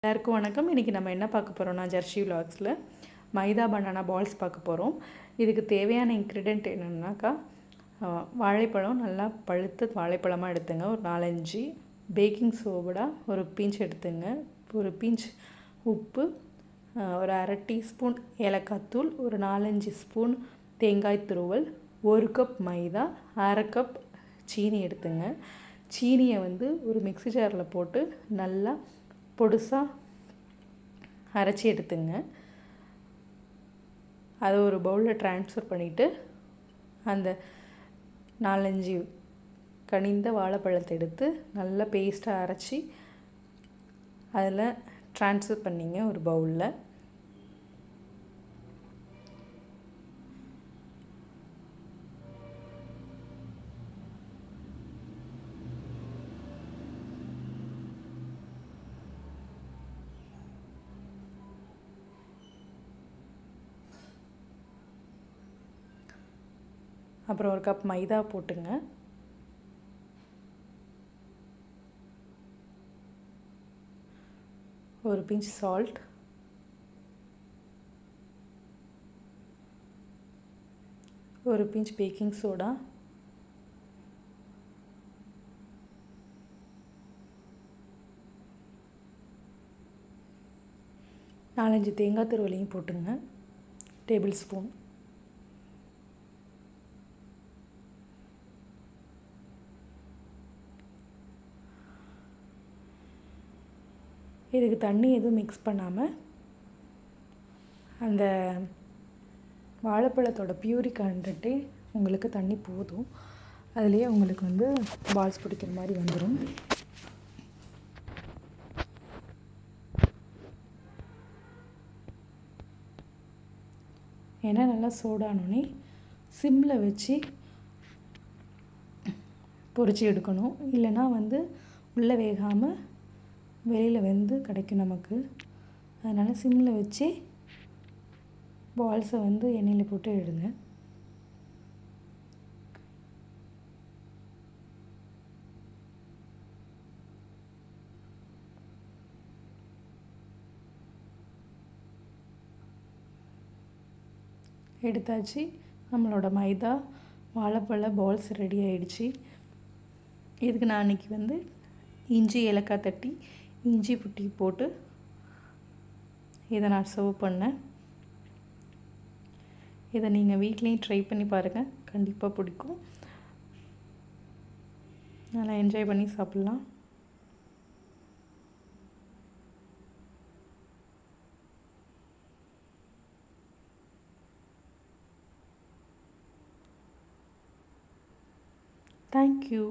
எல்லாருக்கும் வணக்கம். இன்றைக்கி நம்ம என்ன பார்க்க போகிறோம்னா ஜெர்சி விலாக்ஸில் மைதா பனானா பால்ஸ் பார்க்க போகிறோம். இதுக்கு தேவையான இன்க்ரீடியன்ட் என்னென்னாக்கா வாழைப்பழம் நல்லா பழுத்த வாழைப்பழமாக எடுத்துங்க, ஒரு 4-5. பேக்கிங் சோடா ஒரு பிஞ்ச் எடுத்துங்க, ஒரு பிஞ்ச் உப்பு, ஒரு அரை டீஸ்பூன் ஏலக்காய் தூள், ஒரு 4-5 ஸ்பூன் தேங்காய் துருவல், 1 கப் மைதா, அரை கப் சீனி எடுத்துங்க. சீனியை ஒரு மிக்ஸி ஜாரில் போட்டு நல்லா பொடுசாக அரைச்சி எடுத்துங்க. அதை ஒரு பவுலில் ட்ரான்ஸ்ஃபர் பண்ணிவிட்டு அந்த 4-5 கனிந்த வாழைப்பழத்தை எடுத்து நல்லா பேஸ்ட்டாக அரைச்சி அதில் ட்ரான்ஸ்ஃபர் பண்ணிங்க ஒரு பவுலில். அப்புறம் 1 கப் மைதா போட்டுங்க. ஒரு பிஞ்ச் சால்ட், ஒரு பிஞ்ச் பேக்கிங் சோடா, நாலஞ்சு தேங்காய் துருவலையும் போட்டுங்க, டேபிள் ஸ்பூன். இதுக்கு தண்ணி எதுவும் மிக்ஸ் பண்ணாமல் அந்த வாழைப்பழத்தோட பியூரி கண்டன்ட்டே உங்களுக்கு தண்ணி போதும். அதுலேயே உங்களுக்கு பால்ஸ் பிடிக்கிற மாதிரி வந்துடும். ஏன்னா நல்லா சூடானோடனே சிம்மில் வச்சு பொரிச்சு எடுக்கணும். இல்லைன்னா உள்ளே வேகாமல் வெளியில் வெந்து கிடைக்கும் நமக்கு. அதனால் சிம்மில் வச்சு பால்ஸை எண்ணெயில் போட்டு எடுங்க. எடுத்தாச்சு. நம்மளோட மைதா வாழைப்பழ பால்ஸ் ரெடி ஆகிடுச்சு. இதுக்கு நான் அன்றைக்கி இஞ்சி ஏலக்காய் தட்டி இஞ்சி புட்டி போட்டு இதை நான் சர்வ் பண்ணேன். இதை நீங்கள் வீட்லேயும் ட்ரை பண்ணி பாருங்கள், கண்டிப்பாக பிடிக்கும். நல்லா என்ஜாய் பண்ணி சாப்பிட்லாம். தேங்க்யூ.